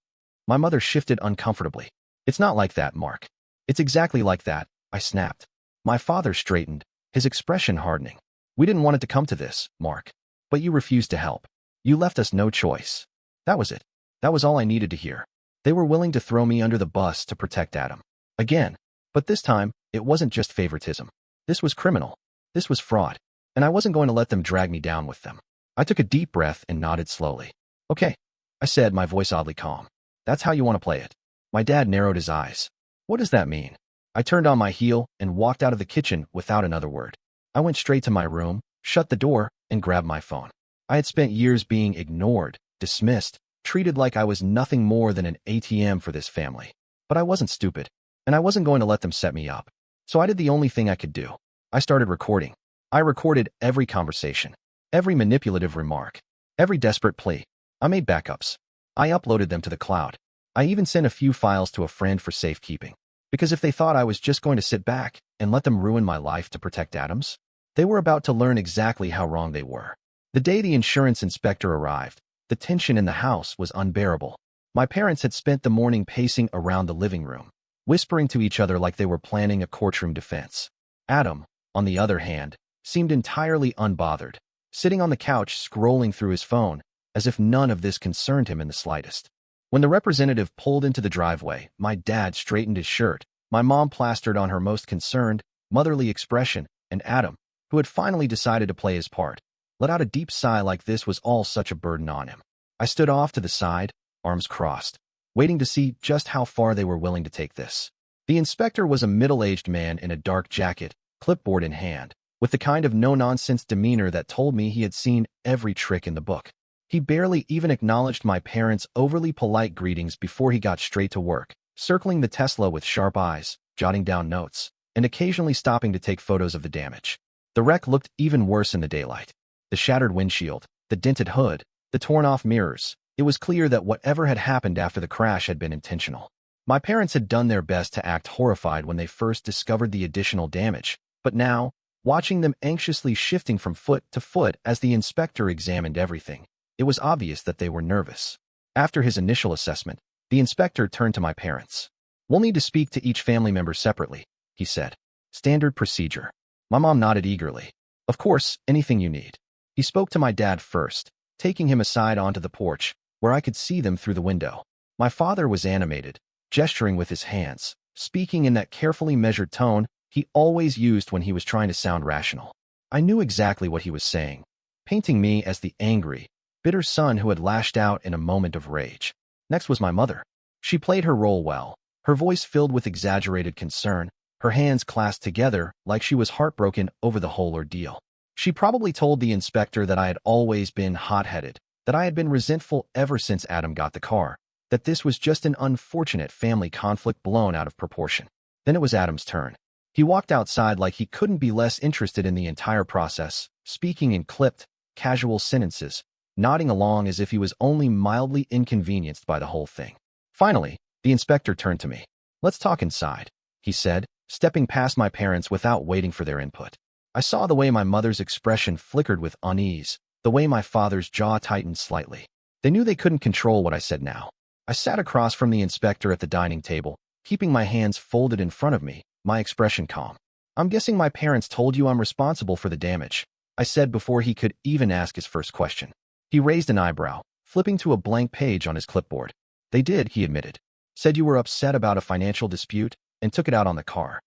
My mother shifted uncomfortably. It's not like that, Mark. It's exactly like that, I snapped. My father straightened, his expression hardening. We didn't want it to come to this, Mark. But you refused to help. You left us no choice. That was it. That was all I needed to hear. They were willing to throw me under the bus to protect Adam. Again. But this time, it wasn't just favoritism. This was criminal. This was fraud. And I wasn't going to let them drag me down with them. I took a deep breath and nodded slowly. Okay, I said, my voice oddly calm. That's how you want to play it. My dad narrowed his eyes. What does that mean? I turned on my heel and walked out of the kitchen without another word. I went straight to my room, shut the door, and grabbed my phone. I had spent years being ignored, dismissed, treated like I was nothing more than an ATM for this family. But I wasn't stupid, and I wasn't going to let them set me up. So I did the only thing I could do. I started recording. I recorded every conversation, every manipulative remark, every desperate plea. I made backups. I uploaded them to the cloud. I even sent a few files to a friend for safekeeping. Because if they thought I was just going to sit back and let them ruin my life to protect Adams, they were about to learn exactly how wrong they were. The day the insurance inspector arrived, the tension in the house was unbearable. My parents had spent the morning pacing around the living room, whispering to each other like they were planning a courtroom defense. Adam, on the other hand, seemed entirely unbothered, sitting on the couch scrolling through his phone, as if none of this concerned him in the slightest. When the representative pulled into the driveway, my dad straightened his shirt, my mom plastered on her most concerned, motherly expression, and Adam, who had finally decided to play his part, let out a deep sigh like this was all such a burden on him. I stood off to the side, arms crossed, waiting to see just how far they were willing to take this. The inspector was a middle-aged man in a dark jacket, clipboard in hand, with the kind of no-nonsense demeanor that told me he had seen every trick in the book. He barely even acknowledged my parents' overly polite greetings before he got straight to work, circling the Tesla with sharp eyes, jotting down notes, and occasionally stopping to take photos of the damage. The wreck looked even worse in the daylight. The shattered windshield, the dented hood, the torn-off mirrors. It was clear that whatever had happened after the crash had been intentional. My parents had done their best to act horrified when they first discovered the additional damage, but now, watching them anxiously shifting from foot to foot as the inspector examined everything, it was obvious that they were nervous. After his initial assessment, the inspector turned to my parents. We'll need to speak to each family member separately, he said. Standard procedure. My mom nodded eagerly. Of course, anything you need. He spoke to my dad first, taking him aside onto the porch, where I could see them through the window. My father was animated, gesturing with his hands, speaking in that carefully measured tone he always used when he was trying to sound rational. I knew exactly what he was saying, painting me as the angry, bitter son who had lashed out in a moment of rage. Next was my mother. She played her role well, her voice filled with exaggerated concern, her hands clasped together like she was heartbroken over the whole ordeal. She probably told the inspector that I had always been hot-headed, that I had been resentful ever since Adam got the car, that this was just an unfortunate family conflict blown out of proportion. Then it was Adam's turn. He walked outside like he couldn't be less interested in the entire process, speaking in clipped, casual sentences, nodding along as if he was only mildly inconvenienced by the whole thing. Finally, the inspector turned to me. Let's talk inside, he said, stepping past my parents without waiting for their input. I saw the way my mother's expression flickered with unease, the way my father's jaw tightened slightly. They knew they couldn't control what I said now. I sat across from the inspector at the dining table, keeping my hands folded in front of me, my expression calm. I'm guessing my parents told you I'm responsible for the damage, I said before he could even ask his first question. He raised an eyebrow, flipping to a blank page on his clipboard. They did, he admitted. Said you were upset about a financial dispute and took it out on the car.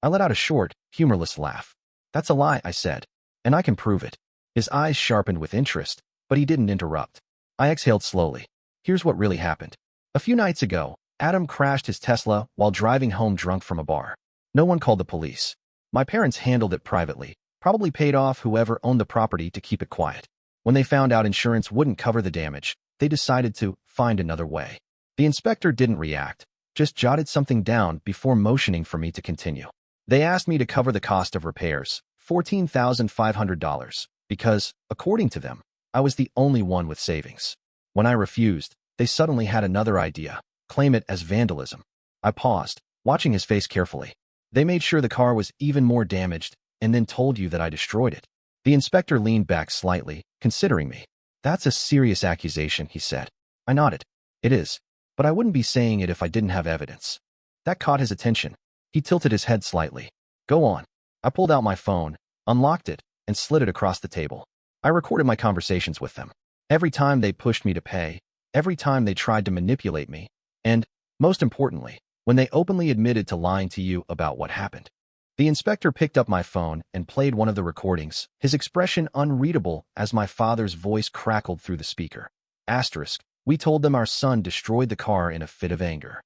I let out a short, humorless laugh. That's a lie, I said. And I can prove it. His eyes sharpened with interest, but he didn't interrupt. I exhaled slowly. Here's what really happened. A few nights ago, Adam crashed his Tesla while driving home drunk from a bar. No one called the police. My parents handled it privately, probably paid off whoever owned the property to keep it quiet. When they found out insurance wouldn't cover the damage, they decided to find another way. The inspector didn't react, just jotted something down before motioning for me to continue. They asked me to cover the cost of repairs, $14,500, because, according to them, I was the only one with savings. When I refused, they suddenly had another idea, claim it as vandalism. I paused, watching his face carefully. They made sure the car was even more damaged and then told you that I destroyed it. The inspector leaned back slightly, considering me. That's a serious accusation, he said. I nodded. It is, but I wouldn't be saying it if I didn't have evidence. That caught his attention. He tilted his head slightly. Go on. I pulled out my phone, unlocked it, and slid it across the table. I recorded my conversations with them. Every time they pushed me to pay, every time they tried to manipulate me, and, most importantly, when they openly admitted to lying to you about what happened. The inspector picked up my phone and played one of the recordings, his expression unreadable as my father's voice crackled through the speaker. Asterisk, we told them our son destroyed the car in a fit of anger.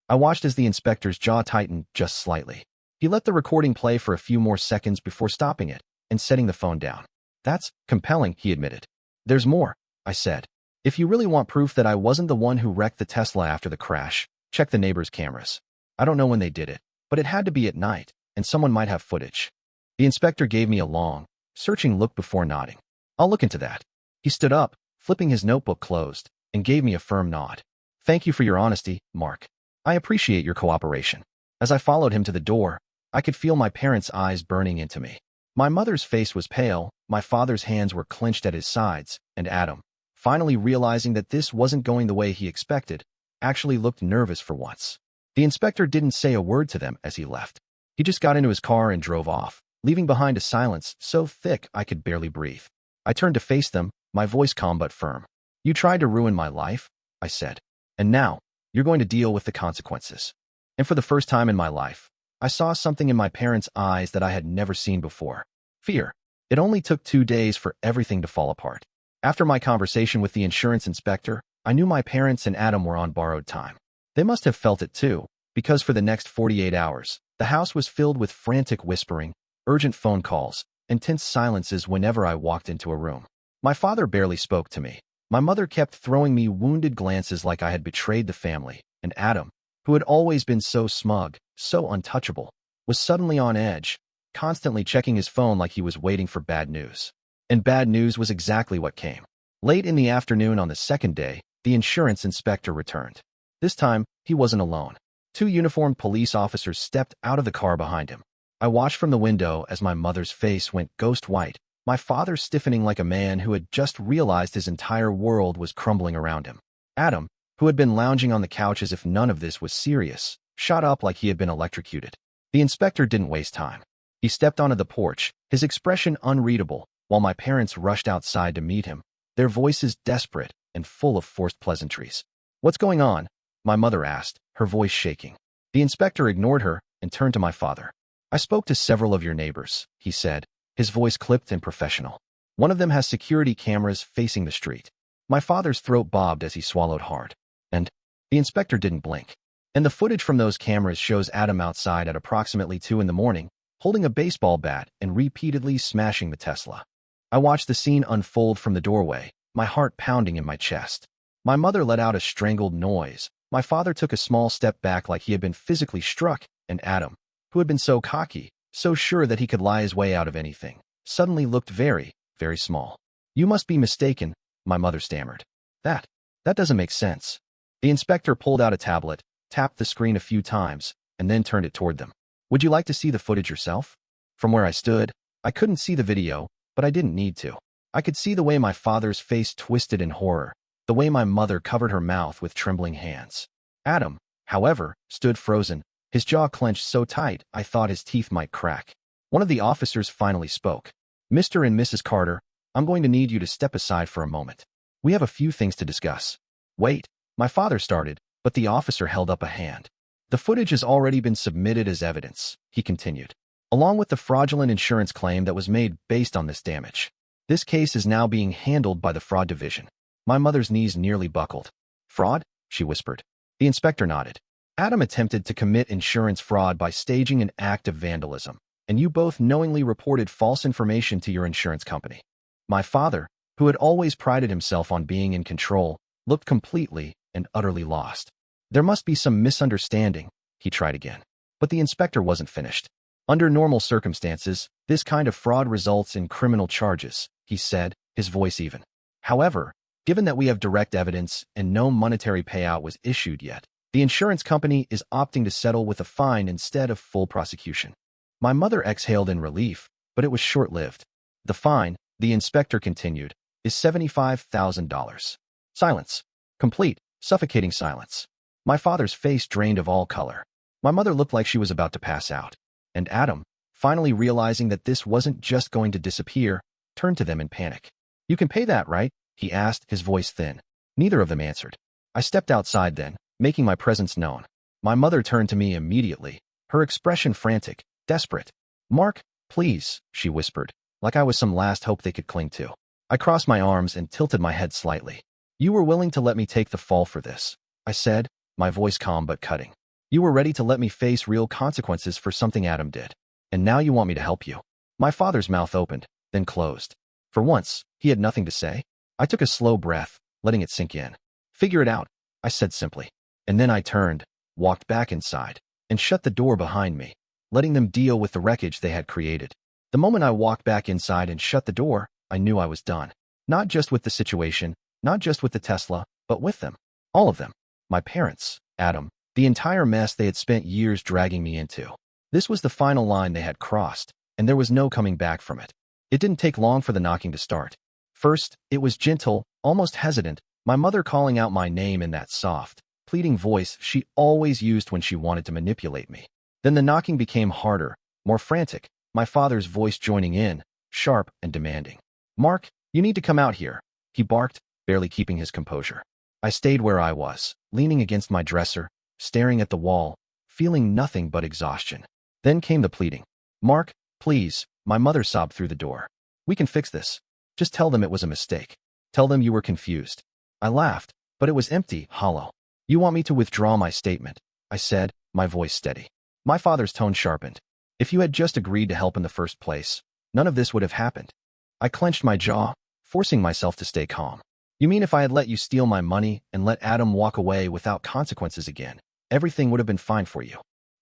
I watched as the inspector's jaw tightened just slightly. He let the recording play for a few more seconds before stopping it and setting the phone down. That's compelling, he admitted. There's more, I said. If you really want proof that I wasn't the one who wrecked the Tesla after the crash, check the neighbors' cameras. I don't know when they did it, but it had to be at night, and someone might have footage. The inspector gave me a long, searching look before nodding. I'll look into that. He stood up, flipping his notebook closed, and gave me a firm nod. Thank you for your honesty, Mark. I appreciate your cooperation. As I followed him to the door, I could feel my parents' eyes burning into me. My mother's face was pale, my father's hands were clenched at his sides, and Adam, finally realizing that this wasn't going the way he expected, actually looked nervous for once. The inspector didn't say a word to them as he left. He just got into his car and drove off, leaving behind a silence so thick I could barely breathe. I turned to face them, my voice calm but firm. You tried to ruin my life, I said. And now, you're going to deal with the consequences. And for the first time in my life, I saw something in my parents' eyes that I had never seen before. Fear. It only took 2 days for everything to fall apart. After my conversation with the insurance inspector, I knew my parents and Adam were on borrowed time. They must have felt it too, because for the next 48 hours, the house was filled with frantic whispering, urgent phone calls, and tense silences whenever I walked into a room. My father barely spoke to me. My mother kept throwing me wounded glances like I had betrayed the family, and Adam, who had always been so smug, so untouchable, was suddenly on edge, constantly checking his phone like he was waiting for bad news. And bad news was exactly what came. Late in the afternoon on the second day, the insurance inspector returned. This time, he wasn't alone. 2 uniformed police officers stepped out of the car behind him. I watched from the window as my mother's face went ghost white, my father stiffening like a man who had just realized his entire world was crumbling around him. Adam, who had been lounging on the couch as if none of this was serious, shot up like he had been electrocuted. The inspector didn't waste time. He stepped onto the porch, his expression unreadable, while my parents rushed outside to meet him, their voices desperate and full of forced pleasantries. What's going on? My mother asked, her voice shaking. The inspector ignored her and turned to my father. I spoke to several of your neighbors, he said, his voice clipped and professional. One of them has security cameras facing the street. My father's throat bobbed as he swallowed hard. And the inspector didn't blink. And the footage from those cameras shows Adam outside at approximately 2 in the morning, holding a baseball bat and repeatedly smashing the Tesla. I watched the scene unfold from the doorway, my heart pounding in my chest. My mother let out a strangled noise. My father took a small step back like he had been physically struck, and Adam, who had been so cocky, so sure that he could lie his way out of anything, suddenly looked very, very small. You must be mistaken, my mother stammered. That doesn't make sense. The inspector pulled out a tablet, tapped the screen a few times, and then turned it toward them. Would you like to see the footage yourself? From where I stood, I couldn't see the video, but I didn't need to. I could see the way my father's face twisted in horror, the way my mother covered her mouth with trembling hands. Adam, however, stood frozen, his jaw clenched so tight I thought his teeth might crack. One of the officers finally spoke. Mr. and Mrs. Carter, I'm going to need you to step aside for a moment. We have a few things to discuss. Wait, my father started, but the officer held up a hand. The footage has already been submitted as evidence, he continued, along with the fraudulent insurance claim that was made based on this damage. This case is now being handled by the fraud division. My mother's knees nearly buckled. Fraud? She whispered. The inspector nodded. Adam attempted to commit insurance fraud by staging an act of vandalism, and you both knowingly reported false information to your insurance company. My father, who had always prided himself on being in control, looked completely and utterly lost. There must be some misunderstanding, he tried again. But the inspector wasn't finished. Under normal circumstances, this kind of fraud results in criminal charges, he said, his voice even. However, given that we have direct evidence and no monetary payout was issued yet, the insurance company is opting to settle with a fine instead of full prosecution. My mother exhaled in relief, but it was short-lived. The fine, the inspector continued, is $75,000. Silence. Complete, suffocating silence. My father's face drained of all color. My mother looked like she was about to pass out. And Adam, finally realizing that this wasn't just going to disappear, turned to them in panic. You can pay that, right? He asked, his voice thin. Neither of them answered. I stepped outside then, making my presence known. My mother turned to me immediately, her expression frantic, desperate. Mark, please, she whispered, like I was some last hope they could cling to. I crossed my arms and tilted my head slightly. You were willing to let me take the fall for this, I said, my voice calm but cutting. You were ready to let me face real consequences for something Adam did. And now you want me to help you. My father's mouth opened, then closed. For once, he had nothing to say. I took a slow breath, letting it sink in. Figure it out, I said simply. And then I turned, walked back inside, and shut the door behind me, letting them deal with the wreckage they had created. The moment I walked back inside and shut the door, I knew I was done. Not just with the situation, not just with the Tesla, but with them. All of them. My parents, Adam, the entire mess they had spent years dragging me into. This was the final line they had crossed, and there was no coming back from it. It didn't take long for the knocking to start. First, it was gentle, almost hesitant, my mother calling out my name in that soft, pleading voice she always used when she wanted to manipulate me. Then the knocking became harder, more frantic, my father's voice joining in, sharp and demanding. Mark, you need to come out here, he barked, barely keeping his composure. I stayed where I was, leaning against my dresser, staring at the wall, feeling nothing but exhaustion. Then came the pleading. Mark, please, my mother sobbed through the door. We can fix this. Just tell them it was a mistake. Tell them you were confused. I laughed, but it was empty, hollow. You want me to withdraw my statement, I said, my voice steady. My father's tone sharpened. If you had just agreed to help in the first place, none of this would have happened. I clenched my jaw, forcing myself to stay calm. You mean if I had let you steal my money and let Adam walk away without consequences again, everything would have been fine for you?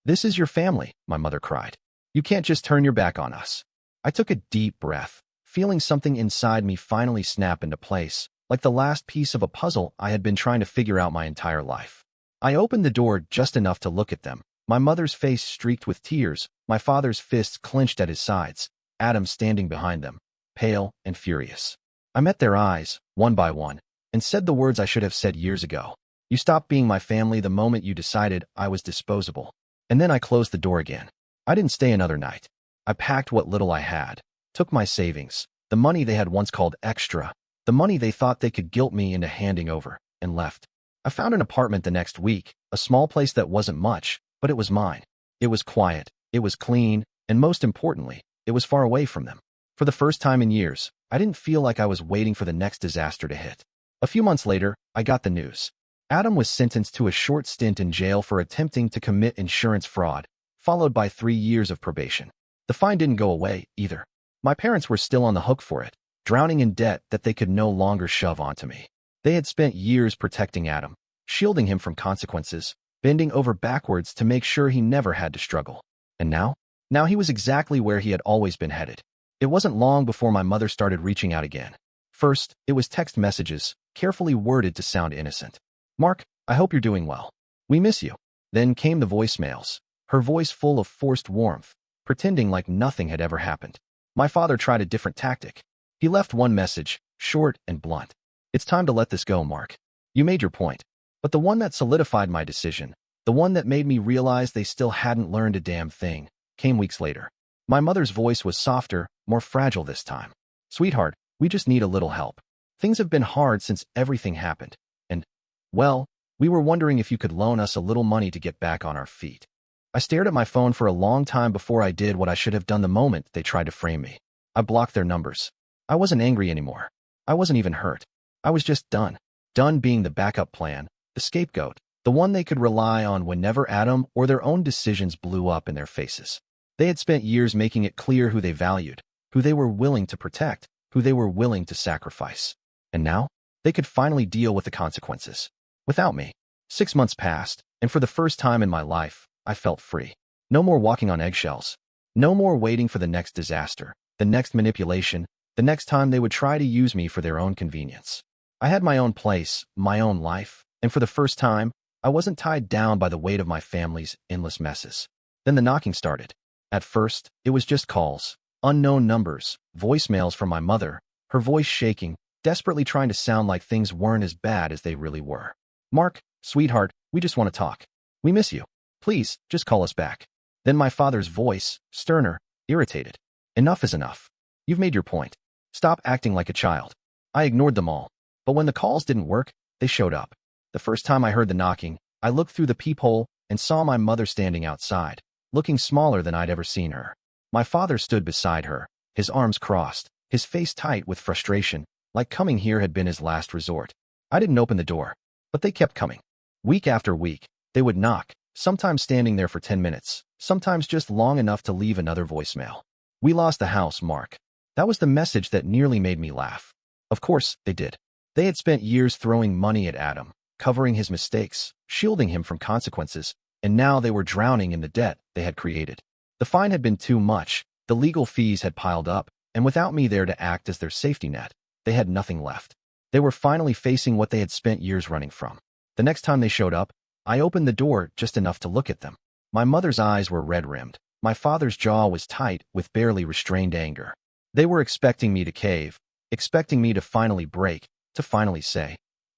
This is your family, my mother cried. You can't just turn your back on us. I took a deep breath, feeling something inside me finally snap into place, like the last piece of a puzzle I had been trying to figure out my entire life. I opened the door just enough to look at them, my mother's face streaked with tears, my father's fists clenched at his sides, Adam standing behind them, pale and furious. I met their eyes, one by one, and said the words I should have said years ago. You stopped being my family the moment you decided I was disposable. And then I closed the door again. I didn't stay another night. I packed what little I had, took my savings, the money they had once called extra, the money they thought they could guilt me into handing over, and left. I found an apartment the next week, a small place that wasn't much, but it was mine. It was quiet, it was clean, and most importantly, it was far away from them. For the first time in years, I didn't feel like I was waiting for the next disaster to hit. A few months later, I got the news. Adam was sentenced to a short stint in jail for attempting to commit insurance fraud, followed by 3 years of probation. The fine didn't go away, either. My parents were still on the hook for it, drowning in debt that they could no longer shove onto me. They had spent years protecting Adam, shielding him from consequences, bending over backwards to make sure he never had to struggle. And now? Now he was exactly where he had always been headed. It wasn't long before my mother started reaching out again. First, it was text messages, carefully worded to sound innocent. Mark, I hope you're doing well. We miss you. Then came the voicemails, her voice full of forced warmth, pretending like nothing had ever happened. My father tried a different tactic. He left one message, short and blunt. It's time to let this go, Mark. You made your point. But the one that solidified my decision, the one that made me realize they still hadn't learned a damn thing, came weeks later. My mother's voice was softer, more fragile this time. Sweetheart, we just need a little help. Things have been hard since everything happened. And, well, we were wondering if you could loan us a little money to get back on our feet. I stared at my phone for a long time before I did what I should have done the moment they tried to frame me. I blocked their numbers. I wasn't angry anymore. I wasn't even hurt. I was just done. Done being the backup plan, the scapegoat, the one they could rely on whenever Adam or their own decisions blew up in their faces. They had spent years making it clear who they valued, who they were willing to protect, who they were willing to sacrifice. And now, they could finally deal with the consequences. Without me. 6 months passed, and for the first time in my life, I felt free. No more walking on eggshells. No more waiting for the next disaster, the next manipulation, the next time they would try to use me for their own convenience. I had my own place, my own life, and for the first time, I wasn't tied down by the weight of my family's endless messes. Then the knocking started. At first, it was just calls, unknown numbers, voicemails from my mother, her voice shaking, desperately trying to sound like things weren't as bad as they really were. "Mark, sweetheart, we just want to talk. We miss you. Please, just call us back." Then my father's voice, sterner, irritated. "Enough is enough. You've made your point. Stop acting like a child." I ignored them all. But when the calls didn't work, they showed up. The first time I heard the knocking, I looked through the peephole and saw my mother standing outside, looking smaller than I'd ever seen her. My father stood beside her, his arms crossed, his face tight with frustration, like coming here had been his last resort. I didn't open the door, but they kept coming. Week after week, they would knock, sometimes standing there for 10 minutes, sometimes just long enough to leave another voicemail. "We lost the house, Mark." That was the message that nearly made me laugh. Of course, they did. They had spent years throwing money at Adam, covering his mistakes, shielding him from consequences, and now they were drowning in the debt they had created. The fine had been too much, the legal fees had piled up, and without me there to act as their safety net, they had nothing left. They were finally facing what they had spent years running from. The next time they showed up, I opened the door just enough to look at them. My mother's eyes were red-rimmed. My father's jaw was tight with barely restrained anger. They were expecting me to cave, expecting me to finally break, to finally say,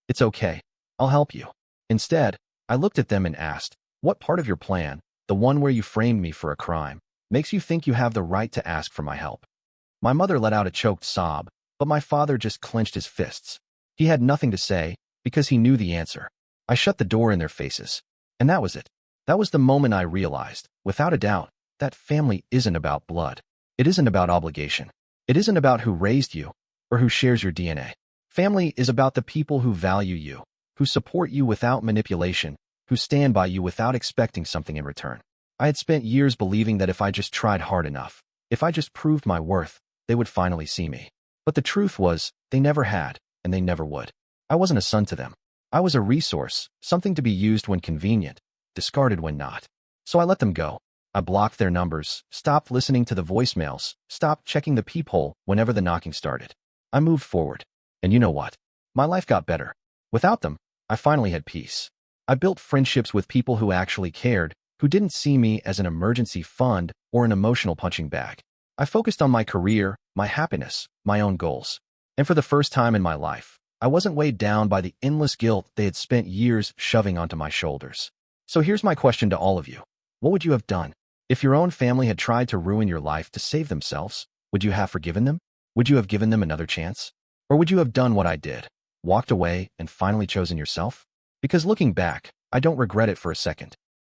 "It's okay. I'll help you." Instead, I looked at them and asked, "What part of your plan, the one where you framed me for a crime, makes you think you have the right to ask for my help?" My mother let out a choked sob, but my father just clenched his fists. He had nothing to say, because he knew the answer. I shut the door in their faces. And that was it. That was the moment I realized, without a doubt, that family isn't about blood. It isn't about obligation. It isn't about who raised you, or who shares your DNA. Family is about the people who value you, who support you without manipulation, who stand by you without expecting something in return. I had spent years believing that if I just tried hard enough, if I just proved my worth, they would finally see me. But the truth was, they never had, and they never would. I wasn't a son to them. I was a resource, something to be used when convenient, discarded when not. So I let them go. I blocked their numbers, stopped listening to the voicemails, stopped checking the peephole whenever the knocking started. I moved forward. And you know what? My life got better. Without them, I finally had peace. I built friendships with people who actually cared, who didn't see me as an emergency fund or an emotional punching bag. I focused on my career, my happiness, my own goals. And for the first time in my life, I wasn't weighed down by the endless guilt they had spent years shoving onto my shoulders. So here's my question to all of you. What would you have done? If your own family had tried to ruin your life to save themselves, would you have forgiven them? Would you have given them another chance? Or would you have done what I did, walked away and finally chosen yourself? Because looking back, I don't regret it for a second.